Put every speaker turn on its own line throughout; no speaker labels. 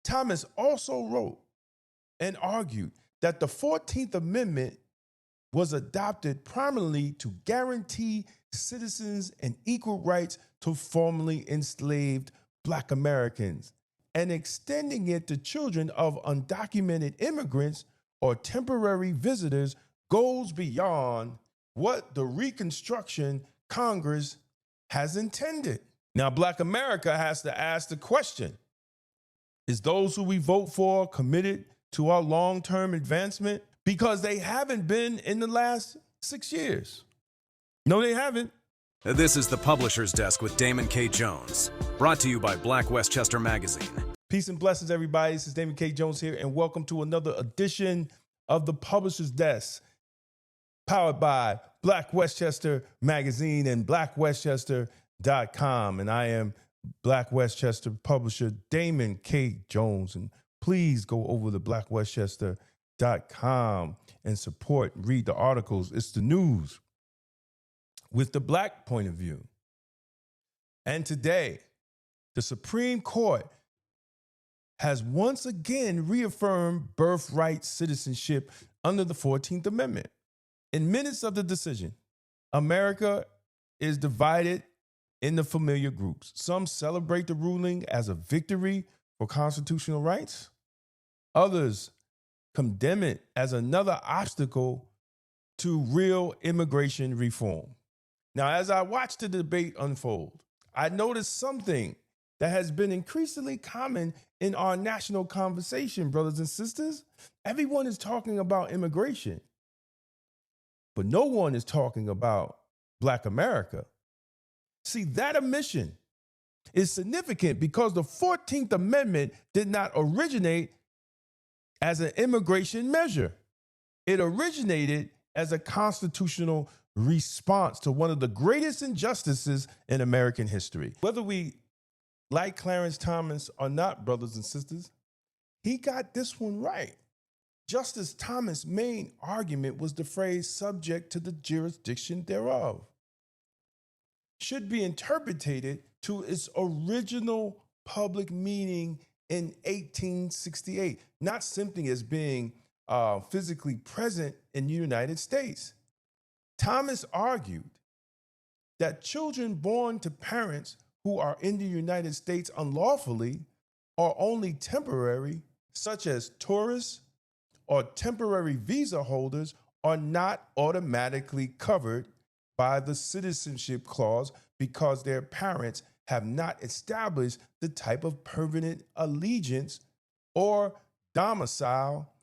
Thomas also wrote and argued that the 14th Amendment was adopted primarily to guarantee citizens and equal rights to formerly enslaved Black Americans, and extending it to children of undocumented immigrants or temporary visitors goes beyond what the Reconstruction Congress has intended. Now, Black America has to ask the question, is those who we vote for committed to our long-term advancement? Because they haven't been in the last 6 years. No, they haven't.
This is the Publisher's Desk with Damon K. Jones, brought to you by Black Westchester Magazine.
Peace and blessings, everybody. This is Damon K. Jones here, and welcome to another edition of the Publisher's Desk, powered by Black Westchester Magazine and blackwestchester.com. And I am Black Westchester publisher Damon K. Jones. And please go over to blackwestchester.com and support, read the articles. It's the news with the Black point of view. And today, the Supreme Court has once again reaffirmed birthright citizenship under the 14th Amendment. In minutes of the decision, America is divided into familiar groups. Some celebrate the ruling as a victory for constitutional rights. Others condemn it as another obstacle to real immigration reform. Now, as I watch the debate unfold, I noticed something that has been increasingly common in our national conversation, brothers and sisters. Everyone is talking about immigration, but no one is talking about Black America. See, that omission is significant because the 14th Amendment did not originate as an immigration measure. It originated as a constitutional response to one of the greatest injustices in American history. Whether we like Clarence Thomas or not, brothers and sisters, he got this one right. Justice Thomas' main argument was the phrase "subject to the jurisdiction thereof" should be interpreted to its original public meaning in 1868, not simply as being physically present in the United States. Thomas argued that children born to parents who are in the United States unlawfully or only temporary, such as tourists or temporary visa holders, are not automatically covered by the Citizenship Clause because their parents have not established the type of permanent allegiance or domicile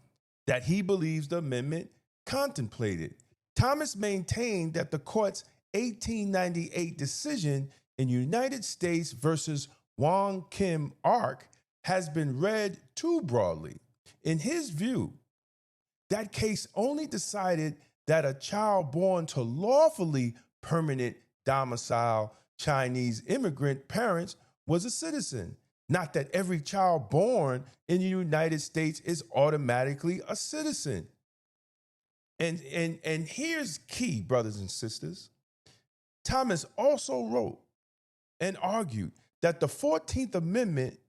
that he believes the amendment contemplated. Thomas maintained that the court's 1898 decision in United States versus Wong Kim Ark has been read too broadly. In his view, that case only decided that a child born to lawfully permanent domicile Chinese immigrant parents was a citizen, not that every child born in the United States is automatically a citizen. And here's key, brothers and sisters. Thomas also wrote and argued that the 14th Amendment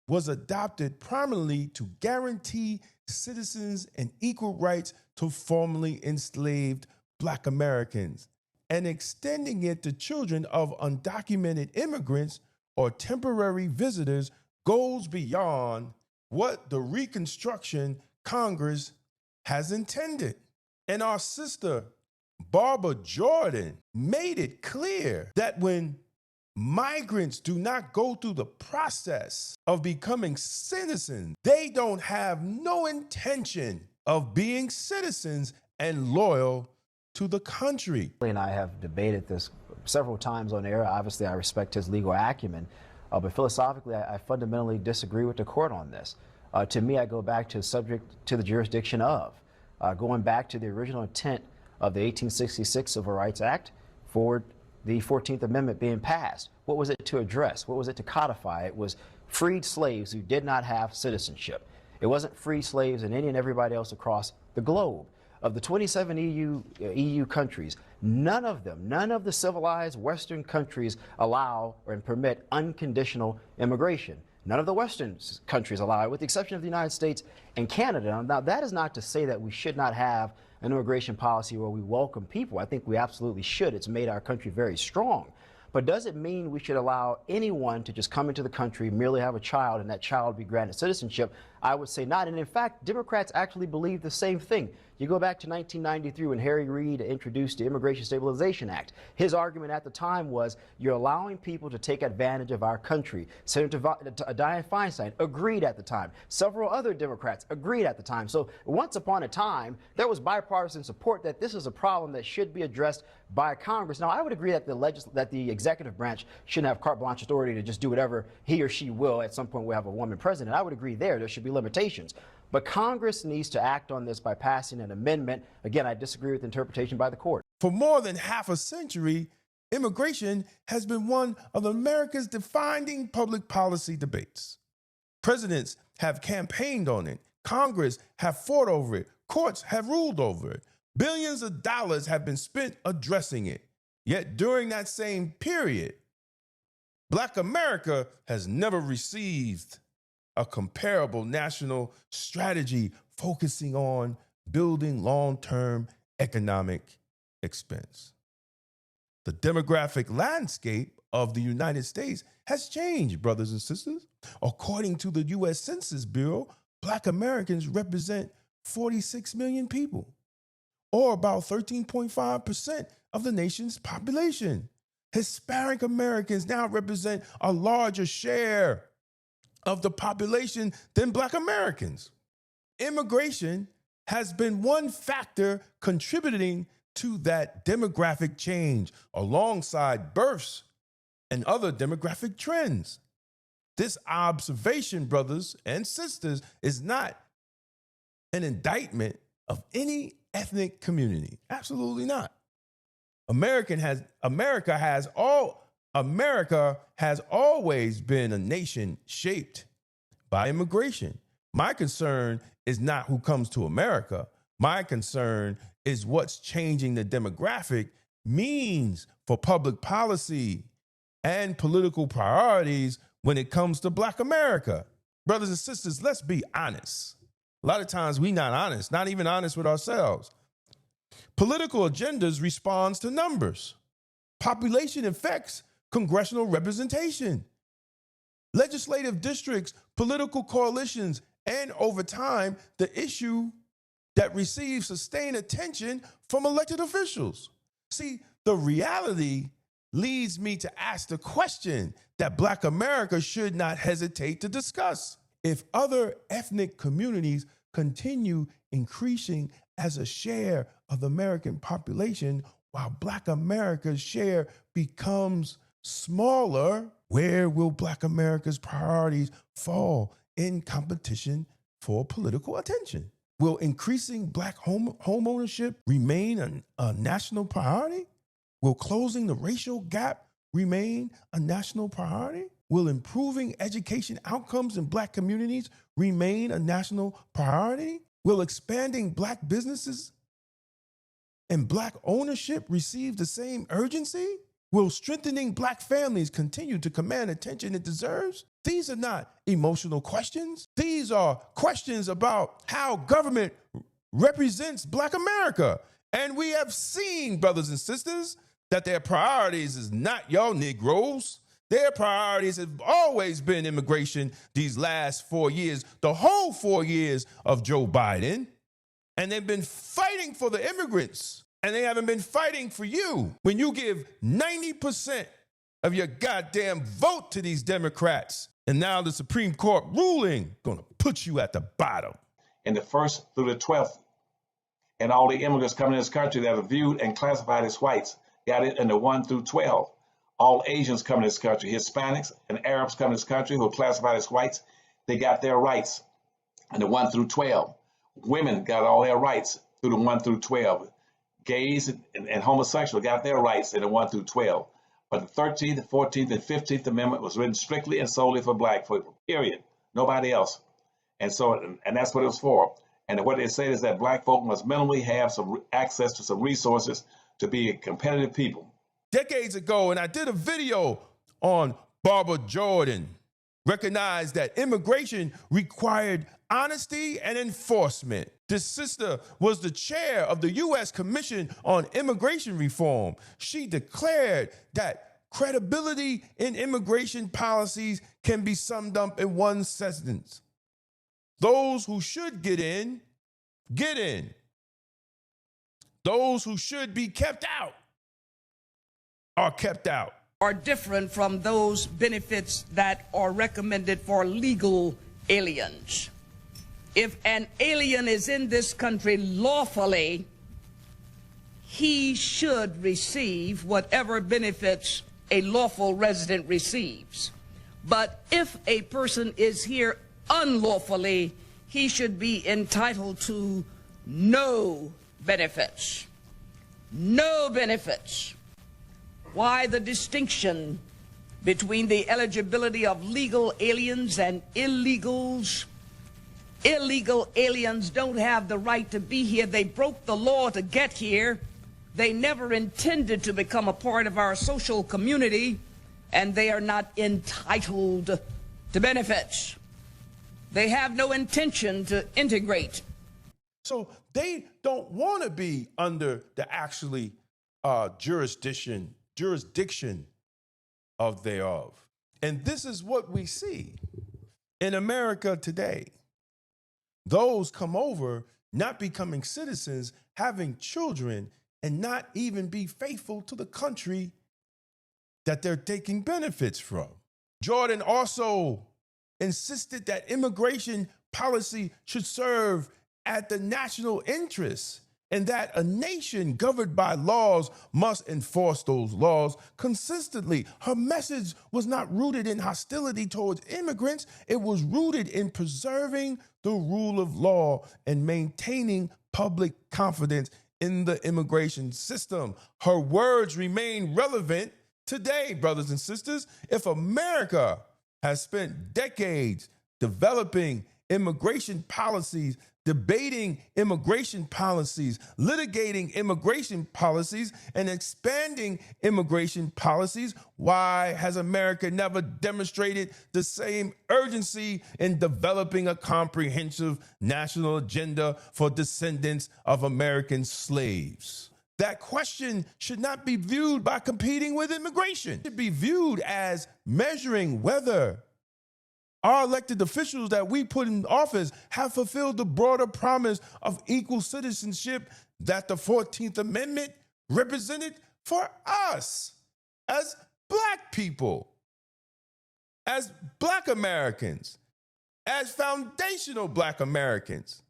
was adopted primarily to guarantee citizens and equal rights to formerly enslaved Black Americans, and extending it to children of undocumented immigrants or temporary visitors goes beyond what the Reconstruction Congress has intended. And our sister, Barbara Jordan, made it clear that when migrants do not go through the process of becoming citizens, they don't have no intention of being citizens and loyal to the country.
And I have debated this several times on air. Obviously, I respect his legal acumen, but philosophically, I fundamentally disagree with the court on this. To me, I go back to subject to the jurisdiction of. Going back to the original intent of the 1866 Civil Rights Act for the 14th Amendment being passed. What was it to address? What was it to codify? It was freed slaves who did not have citizenship. It wasn't free slaves and any and everybody else across the globe. Of the 27 EU countries, none of the civilized Western countries allow or permit unconditional immigration. None of the Western countries allow it, with the exception of the United States and Canada. Now, that is not to say that we should not have an immigration policy where we welcome people. I think we absolutely should. It's made our country very strong. But does it mean we should allow anyone to just come into the country, merely have a child, and that child be granted citizenship? I would say not. And in fact, Democrats actually believe the same thing. You go back to 1993 when Harry Reid introduced the Immigration Stabilization Act. His argument at the time was, you're allowing people to take advantage of our country. Senator Dianne Feinstein agreed at the time. Several other Democrats agreed at the time. So once upon a time, there was bipartisan support that this is a problem that should be addressed by Congress. Now, I would agree that the executive branch shouldn't have carte blanche authority to just do whatever he or she will. At some point, we'll have a woman president. I would agree there should be limitations. But Congress needs to act on this by passing an amendment. Again, I disagree with the interpretation by the court.
For more than half a century, immigration has been one of America's defining public policy debates. Presidents have campaigned on it. Congress have fought over it. Courts have ruled over it. Billions of dollars have been spent addressing it. Yet during that same period, Black America has never received a comparable national strategy focusing on building long-term economic expense. The demographic landscape of the United States has changed, brothers and sisters. According to the U.S. Census Bureau, Black Americans represent 46 million people, or about 13.5% of the nation's population. Hispanic Americans now represent a larger share of the population than Black Americans. Immigration has been one factor contributing to that demographic change, alongside births and other demographic trends. This observation, brothers and sisters, is not an indictment of any ethnic community. Absolutely not. America has always been a nation shaped by immigration. My concern is not who comes to America. My concern is what's changing the demographic means for public policy and political priorities when it comes to Black America. Brothers and sisters, let's be honest. A lot of times we not honest, not even honest with ourselves. Political agendas responds to numbers. Population affects congressional representation. Legislative districts, political coalitions, and over time, the issue that receives sustained attention from elected officials. See, the reality leads me to ask the question that Black America should not hesitate to discuss. If other ethnic communities continue increasing as a share of the American population, while Black America's share becomes smaller, where will Black America's priorities fall in competition for political attention? Will increasing Black home ownership remain a national priority? Will closing the racial gap remain a national priority? Will improving education outcomes in Black communities remain a national priority? Will expanding Black businesses and Black ownership receive the same urgency? Will strengthening Black families continue to command attention it deserves? These are not emotional questions. These are questions about how government represents Black America. And we have seen, brothers and sisters, that their priorities is not y'all Negroes. Their priorities have always been immigration these last 4 years, the whole 4 years of Joe Biden. And they've been fighting for the immigrants, and they haven't been fighting for you. When you give 90% of your goddamn vote to these Democrats, and now the Supreme Court ruling gonna put you at the bottom.
In the 1st through the 12th, and all the immigrants coming to this country that are viewed and classified as whites got it in the 1 through 12. All Asians coming to this country, Hispanics and Arabs coming to this country who are classified as whites, they got their rights in the 1 through 12. Women got all their rights through the 1 through 12. Gays and homosexuals got their rights in the 1 through 12. But the 13th, 14th, and 15th Amendment was written strictly and solely for Black people, period. Nobody else. And so, and that's what it was for. And what they say is that Black folk must minimally have some access to some resources to be a competitive people.
Decades ago, and I did a video on Barbara Jordan, recognized that immigration required honesty and enforcement. This sister was the chair of the U.S. Commission on Immigration Reform. She declared that credibility in immigration policies can be summed up in one sentence: those who should get in, get in. Those who should be kept out are kept out.
Are different from those benefits that are recommended for legal aliens. If an alien is in this country lawfully, he should receive whatever benefits a lawful resident receives. But if a person is here unlawfully, he should be entitled to no benefits. No benefits. Why the distinction between the eligibility of legal aliens and illegals? Illegal aliens don't have the right to be here. They broke the law to get here. They never intended to become a part of our social community, and they are not entitled to benefits. They have no intention to integrate.
So they don't want to be under the actually jurisdiction of thereof. And this is what we see in America today. Those come over not becoming citizens, having children, and not even be faithful to the country that they're taking benefits from. Jordan also insisted that immigration policy should serve at the national interest, and that a nation governed by laws must enforce those laws consistently. Her message was not rooted in hostility towards immigrants. It was rooted in preserving the rule of law and maintaining public confidence in the immigration system. Her words remain relevant today, brothers and sisters. If America has spent decades developing immigration policies, debating immigration policies, litigating immigration policies, and expanding immigration policies, why has America never demonstrated the same urgency in developing a comprehensive national agenda for descendants of American slaves? That question should not be viewed by competing with immigration. It should be viewed as measuring whether our elected officials that we put in office have fulfilled the broader promise of equal citizenship that the 14th Amendment represented for us as Black people, as Black Americans, as foundational Black Americans.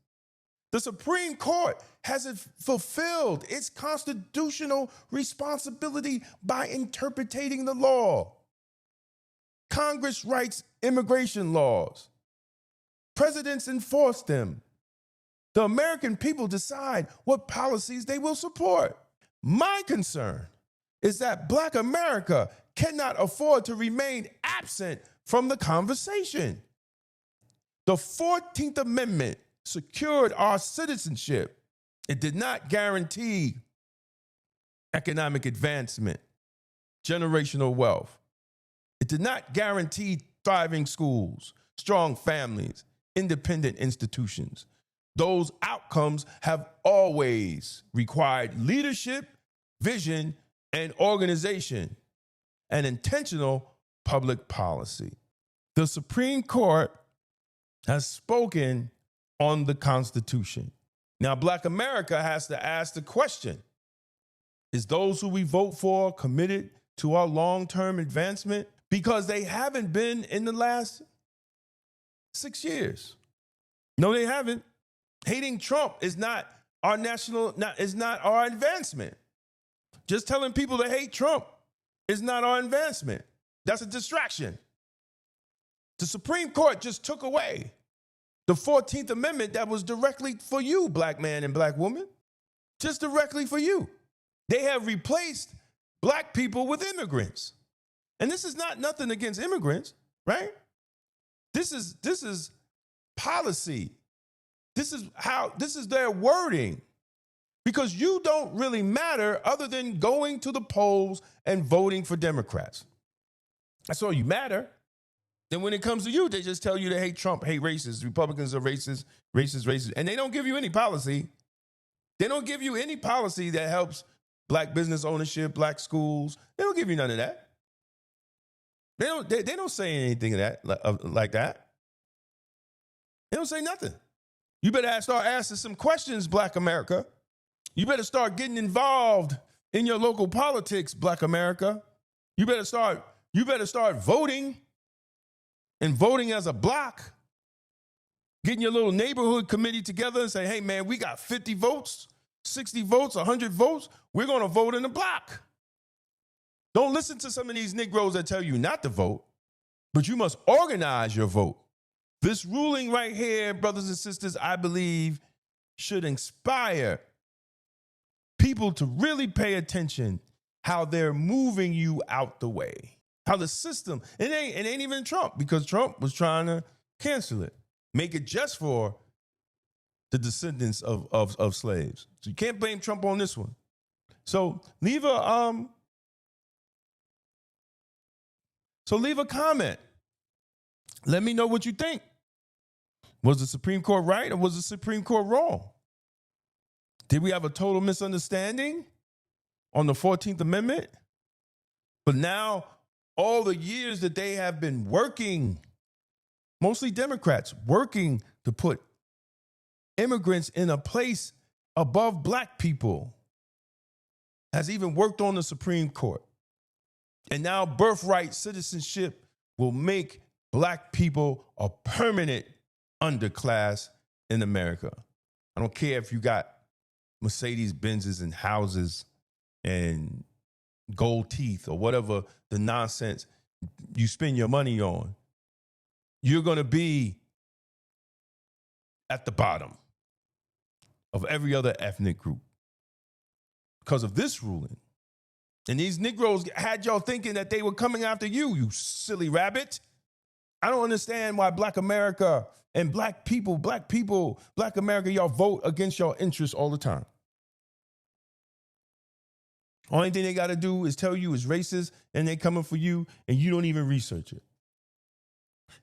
The Supreme Court has fulfilled its constitutional responsibility by interpreting the law. Congress writes immigration laws. Presidents enforce them. The American people decide what policies they will support. My concern is that Black America cannot afford to remain absent from the conversation. The 14th Amendment secured our citizenship. It did not guarantee economic advancement, generational wealth. It did not guarantee thriving schools, strong families, independent institutions. Those outcomes have always required leadership, vision, and organization, and intentional public policy. The Supreme Court has spoken on the Constitution. Now, Black America has to ask the question, is those who we vote for committed to our long-term advancement? Because they haven't been in the last 6 years. No, they haven't. Hating Trump is not our is not our advancement. Just telling people to hate Trump is not our advancement. That's a distraction. The Supreme Court just took away the 14th Amendment that was directly for you, Black man and Black woman, just directly for you. They have replaced Black people with immigrants. And this is not nothing against immigrants, right? This is policy. This is their wording. Because you don't really matter other than going to the polls and voting for Democrats. That's all you matter. Then when it comes to you, they just tell you they hate Trump, hate racists, Republicans are racist, racist. And they don't give you any policy. They don't give you any policy that helps black business ownership, black schools. They don't give you none of that. They don't say anything of that like that. They don't say nothing. You better start asking some questions, Black America. You better start getting involved in your local politics, Black America. You better start voting and voting as a block. Getting your little neighborhood committee together and say, hey, man, we got 50 votes, 60 votes, 100 votes. We're going to vote in the block. Don't listen to some of these Negroes that tell you not to vote, but you must organize your vote. This ruling right here, brothers and sisters, I believe should inspire people to really pay attention how they're moving you out the way. How the system, it ain't even Trump, because Trump was trying to cancel it. Make it just for the descendants of slaves. So you can't blame Trump on this one. So leave a comment. Let me know what you think. Was the Supreme Court right or was the Supreme Court wrong? Did we have a total misunderstanding on the 14th Amendment? But now all the years that they have been working, mostly Democrats, working to put immigrants in a place above black people, has even worked on the Supreme Court. And now birthright citizenship will make black people a permanent underclass in America. I don't care if you got Mercedes-Benzes and houses and gold teeth or whatever the nonsense you spend your money on. You're going to be at the bottom of every other ethnic group because of this ruling. And these Negroes had y'all thinking that they were coming after you, you silly rabbit. I don't understand why Black America and Black America, y'all vote against your interests all the time. Only thing they got to do is tell you it's racist and they coming for you and you don't even research it.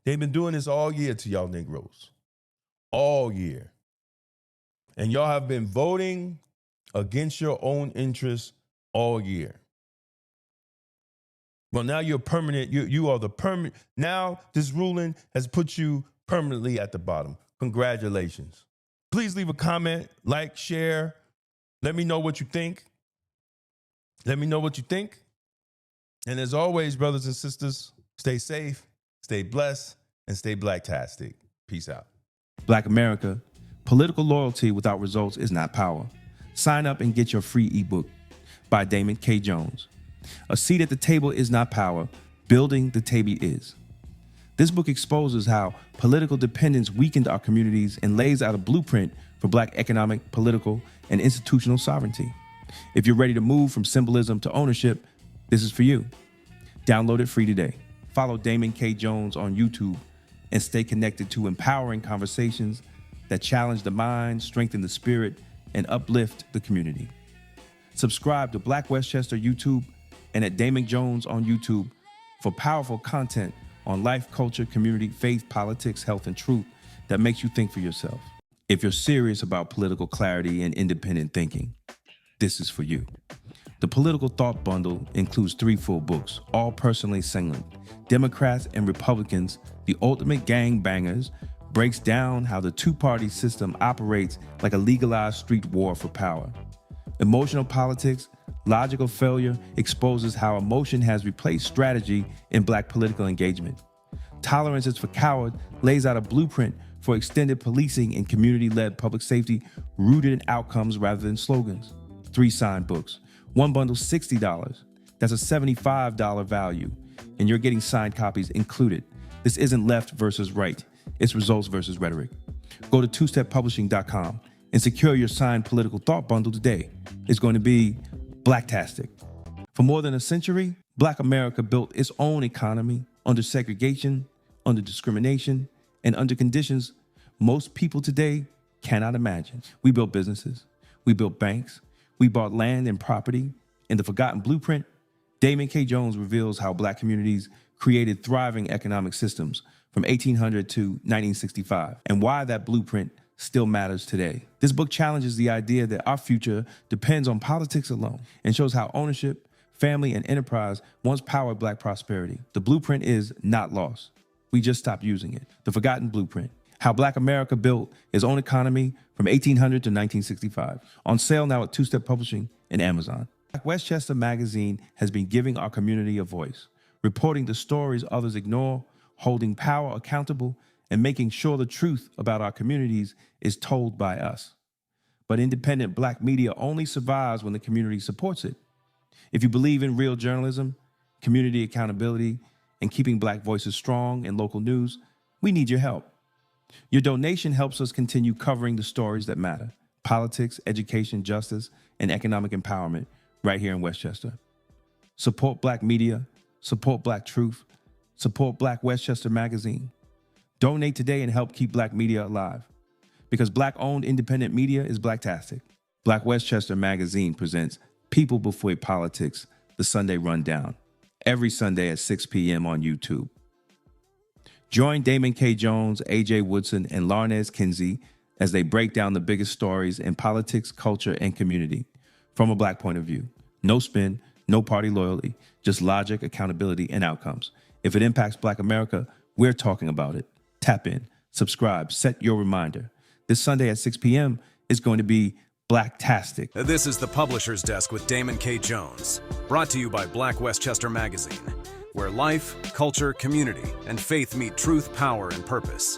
They've been doing this all year to y'all Negroes. All year. And y'all have been voting against your own interests all year. Well, now you're permanent. You are the permanent. Now this ruling has put you permanently at the bottom. Congratulations. Please leave a comment, like, share. Let me know what you think. Let me know what you think. And as always, brothers and sisters, stay safe, stay blessed, and stay blacktastic. Peace out.
Black America, political loyalty without results is not power. Sign up and get your free ebook by Damon K. Jones. A seat at the table is not power. Building the table is. This book exposes how political dependence weakened our communities and lays out a blueprint for Black economic, political, and institutional sovereignty. If you're ready to move from symbolism to ownership, this is for you. Download it free today. Follow Damon K. Jones on YouTube and stay connected to empowering conversations that challenge the mind, strengthen the spirit, and uplift the community. Subscribe to Black Westchester YouTube and at Damon Jones on YouTube for powerful content on life, culture, community, faith, politics, health, and truth that makes you think for yourself. If you're serious about political clarity and independent thinking, this is for you. The Political Thought Bundle includes 3 full books, all personally singling. Democrats and Republicans, the Ultimate Gangbangers, breaks down how the two-party system operates like a legalized street war for power. Emotional Politics, Logical Failure exposes how emotion has replaced strategy in Black political engagement. Tolerance is for Cowards lays out a blueprint for extended policing and community-led public safety rooted in outcomes rather than slogans. 3 signed books. One bundle, $60. That's a $75 value. And you're getting signed copies included. This isn't left versus right. It's results versus rhetoric. Go to twosteppublishing.com and secure your signed Political Thought Bundle today. It's going to be blacktastic. For more than a century, Black America built its own economy under segregation, under discrimination, and under conditions most people today cannot imagine. We built businesses. We built banks. We bought land and property. In the Forgotten Blueprint, Damon K. Jones reveals how Black communities created thriving economic systems from 1800 to 1965, and why that blueprint still matters today. This book challenges the idea that our future depends on politics alone and shows how ownership, family, and enterprise once powered Black prosperity. The blueprint is not lost. We just stopped using it. The Forgotten Blueprint: How Black America Built Its Own Economy from 1800 to 1965. On sale now at Two-Step Publishing and Amazon. Westchester Magazine has been giving our community a voice, reporting the stories others ignore, holding power accountable, and making sure the truth about our communities is told by us. But independent Black media only survives when the community supports it. If you believe in real journalism, community accountability, and keeping Black voices strong in local news, we need your help. Your donation helps us continue covering the stories that matter: politics, education, justice, and economic empowerment right here in Westchester. Support Black media, support Black truth, support Black Westchester Magazine. Donate today and help keep Black media alive. Because Black-owned independent media is Blacktastic. Black Westchester Magazine presents People Before Politics, the Sunday Rundown, every Sunday at 6 p.m. on YouTube. Join Damon K. Jones, A.J. Woodson, and Larnez Kinsey as they break down the biggest stories in politics, culture, and community from a Black point of view. No spin, no party loyalty, just logic, accountability, and outcomes. If it impacts Black America, we're talking about it. Tap in, subscribe, set your reminder. This Sunday at 6 p.m. is going to be Blacktastic.
This is the Publisher's Desk with Damon K. Jones, brought to you by Black Westchester Magazine, where life, culture, community, and faith meet truth, power, and purpose.